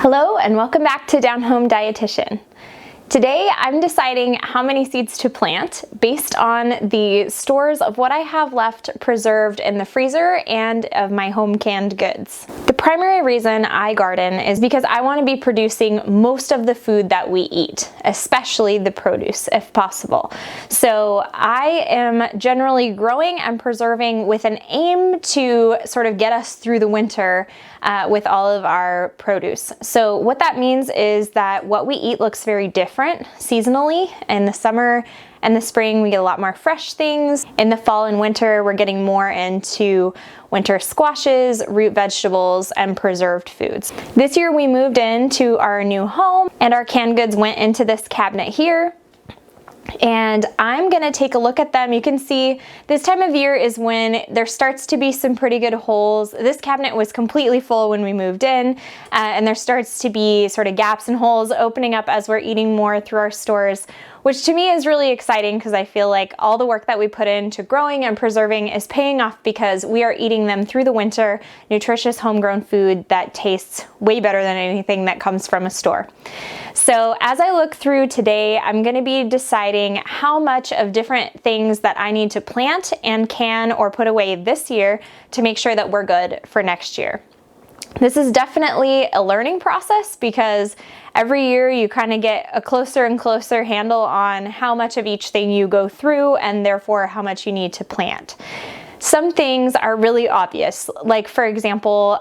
Hello and welcome back to Down Home Dietitian. Today I'm deciding how many seeds to plant based on the stores of what I have left preserved in the freezer and of my home canned goods. The primary reason I garden is because I want to be producing most of the food that we eat, especially the produce if possible. So I am generally growing and preserving with an aim to sort of get us through the winter with all of our produce. So what that means is that what we eat looks very different seasonally. In the summer and the spring, we get a lot more fresh things. In the fall and winter, we're getting more into winter squashes, root vegetables, and preserved foods. This year we moved into our new home and our canned goods went into this cabinet here. And I'm gonna take a look at them. You can see this time of year is when there starts to be some pretty good holes. This cabinet was completely full when we moved in, and there starts to be sort of gaps and holes opening up as we're eating more through our stores, which to me is really exciting because I feel like all the work that we put into growing and preserving is paying off because we are eating them through the winter, nutritious homegrown food that tastes way better than anything that comes from a store. So as I look through today, I'm gonna be deciding how much of different things that I need to plant and can or put away this year to make sure that we're good for next year. This is definitely a learning process because every year you kind of get a closer and closer handle on how much of each thing you go through and therefore how much you need to plant. Some things are really obvious, like for example,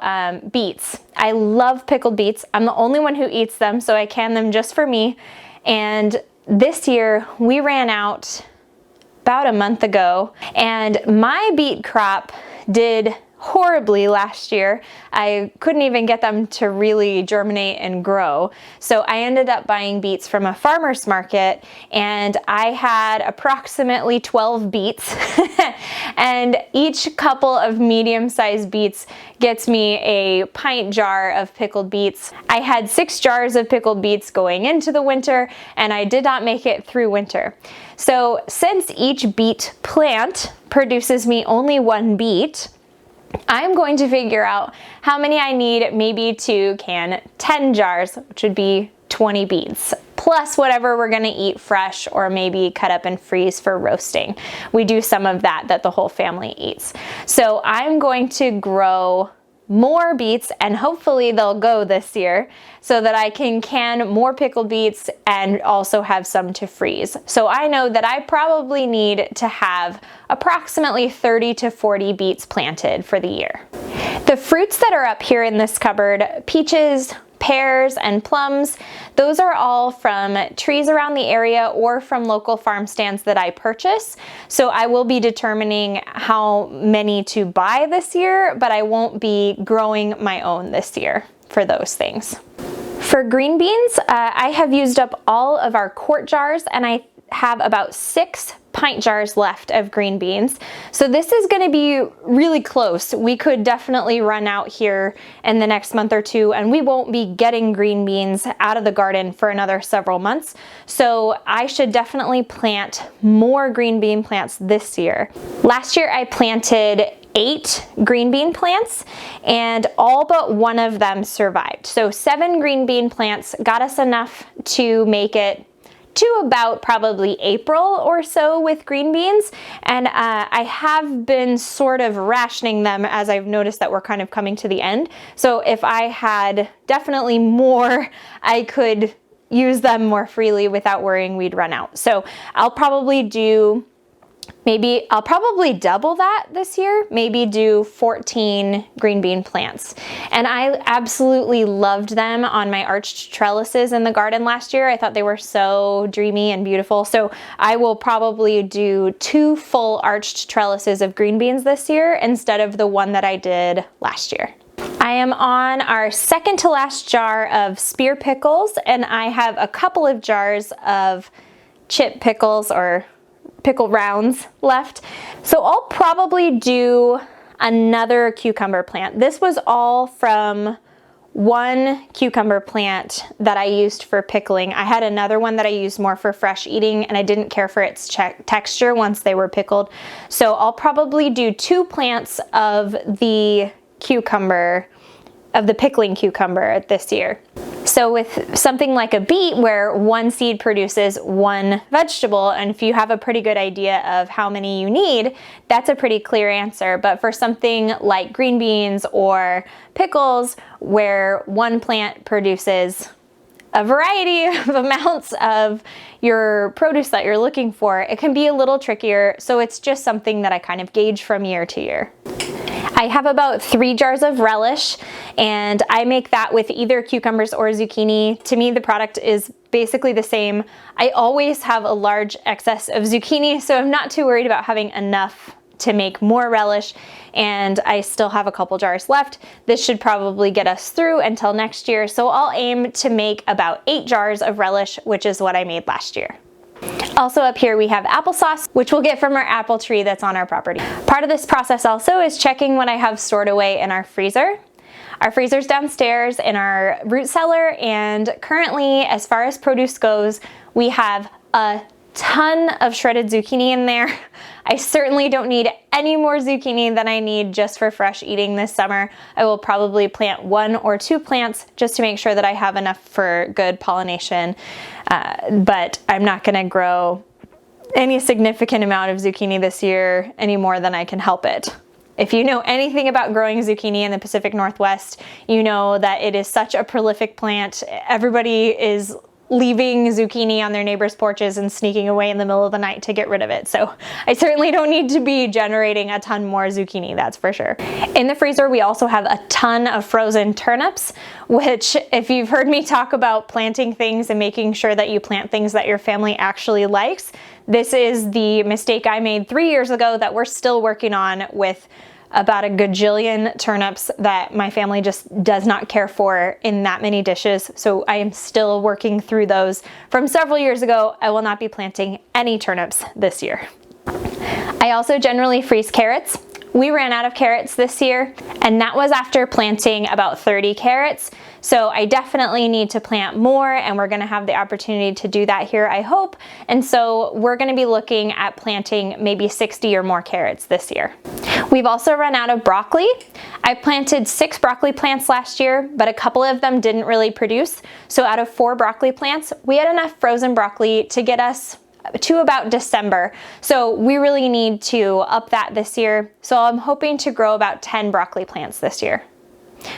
beets. I love pickled beets. I'm the only one who eats them, so I can them just for me. And this year we ran out about a month ago, and my beet crop did horribly last year. I couldn't even get them to really germinate and grow. So I ended up buying beets from a farmer's market, and I had approximately 12 beets and each couple of medium-sized beets gets me a pint jar of pickled beets. I had 6 jars of pickled beets going into the winter, and I did not make it through winter. So since each beet plant produces me only 1 beet, I'm going to figure out how many I need maybe to can 10 jars, which would be 20 beets, plus whatever we're gonna eat fresh or maybe cut up and freeze for roasting. We do some of that the whole family eats. So I'm going to grow more beets and hopefully they'll go this year so that I can more pickled beets and also have some to freeze. So I know that I probably need to have approximately 30 to 40 beets planted for the year. The fruits that are up here in this cupboard, peaches, pears, and plums, those are all from trees around the area or from local farm stands that I purchase. So I will be determining how many to buy this year, but I won't be growing my own this year for those things. For green beans, I have used up all of our quart jars and I have about 6 pint jars left of green beans. So this is going to be really close. We could definitely run out here in the next month or two and we won't be getting green beans out of the garden for another several months. So I should definitely plant more green bean plants this year. Last year I planted 8 green bean plants and all but 1 of them survived. So 7 green bean plants got us enough to make it to about probably April or so with green beans, and I have been sort of rationing them as I've noticed that we're kind of coming to the end. So if I had definitely more, I could use them more freely without worrying we'd run out. So I'll probably do I'll probably double that this year, maybe do 14 green bean plants. And I absolutely loved them on my arched trellises in the garden last year. I thought they were so dreamy and beautiful. So I will probably do 2 full arched trellises of green beans this year instead of the 1 that I did last year. I am on our second to last jar of spear pickles, and I have a couple of jars of chip pickles or pickle rounds left. So I'll probably do another cucumber plant. This was all from 1 cucumber plant that I used for pickling. I had another one that I used more for fresh eating and I didn't care for its texture once they were pickled. So I'll probably do 2 plants of the pickling cucumber this year. So with something like a beet where one seed produces one vegetable, and if you have a pretty good idea of how many you need, that's a pretty clear answer. But for something like green beans or pickles where one plant produces a variety of amounts of your produce that you're looking for, it can be a little trickier. So it's just something that I kind of gauge from year to year. I have about 3 jars of relish, and I make that with either cucumbers or zucchini. To me, the product is basically the same. I always have a large excess of zucchini, so I'm not too worried about having enough to make more relish, and I still have a couple jars left. This should probably get us through until next year, so I'll aim to make about 8 jars of relish, which is what I made last year. Also up here we have applesauce, which we'll get from our apple tree that's on our property. Part of this process also is checking what I have stored away in our freezer. Our freezer's downstairs in our root cellar, and currently, as far as produce goes, we have a ton of shredded zucchini in there. I certainly don't need any more zucchini than I need just for fresh eating this summer. I will probably plant 1 or 2 plants just to make sure that I have enough for good pollination, but I'm not gonna grow any significant amount of zucchini this year any more than I can help it. If you know anything about growing zucchini in the Pacific Northwest, you know that it is such a prolific plant. Everybody is leaving zucchini on their neighbors' porches and sneaking away in the middle of the night to get rid of it. So I certainly don't need to be generating a ton more zucchini, that's for sure. In the freezer, we also have a ton of frozen turnips, which if you've heard me talk about planting things and making sure that you plant things that your family actually likes, this is the mistake I made 3 years ago that we're still working on with about a gajillion turnips that my family just does not care for in that many dishes. So I am still working through those from several years ago. I will not be planting any turnips this year. I also generally freeze carrots. We ran out of carrots this year, and that was after planting about 30 carrots. So I definitely need to plant more, and we're gonna have the opportunity to do that here, I hope. And so we're gonna be looking at planting maybe 60 or more carrots this year. We've also run out of broccoli. I planted 6 broccoli plants last year, but a couple of them didn't really produce. So out of 4 broccoli plants, we had enough frozen broccoli to get us to about December. So we really need to up that this year. So I'm hoping to grow about 10 broccoli plants this year.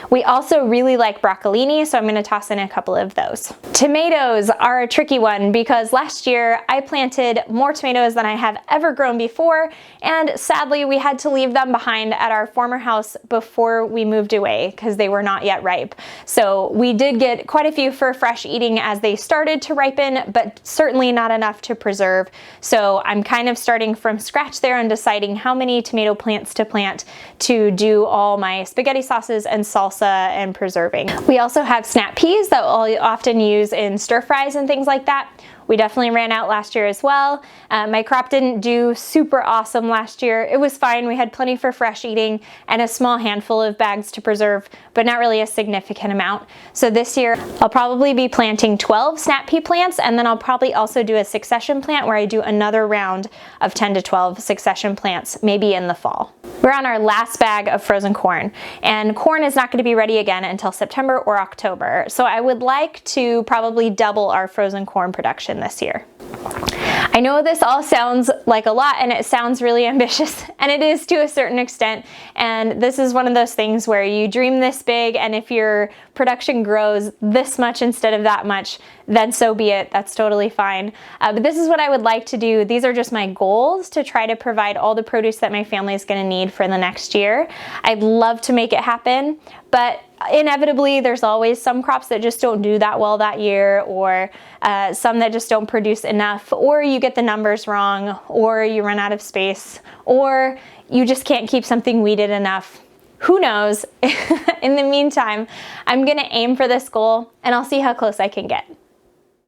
We also really like broccolini, so I'm gonna toss in a couple of those. Tomatoes are a tricky one because last year I planted more tomatoes than I have ever grown before, and sadly we had to leave them behind at our former house before we moved away because they were not yet ripe. So we did get quite a few for fresh eating as they started to ripen, but certainly not enough to preserve. So I'm kind of starting from scratch there and deciding how many tomato plants to plant to do all my spaghetti sauces and salsa and preserving. We also have snap peas that I'll often use in stir fries and things like that. We definitely ran out last year as well. My crop didn't do super awesome last year. It was fine. We had plenty for fresh eating and a small handful of bags to preserve, but not really a significant amount. So this year I'll probably be planting 12 snap pea plants, and then I'll probably also do a succession plant where I do another round of 10 to 12 succession plants, maybe in the fall. We're on our last bag of frozen corn, and corn is not going to be ready again until September or October. So I would like to probably double our frozen corn production this year. I know this all sounds like a lot, and it sounds really ambitious, and it is to a certain extent, and this is one of those things where you dream this big, and if your production grows this much instead of that much, then so be it. That's totally fine. But this is what I would like to do. These are just my goals to try to provide all the produce that my family is going to need for the next year. I'd love to make it happen, but inevitably there's always some crops that just don't do that well that year, or some that just don't produce enough, or you get the numbers wrong, or you run out of space, or you just can't keep something weeded enough. Who knows? In the meantime, I'm gonna aim for this goal, and I'll see how close I can get.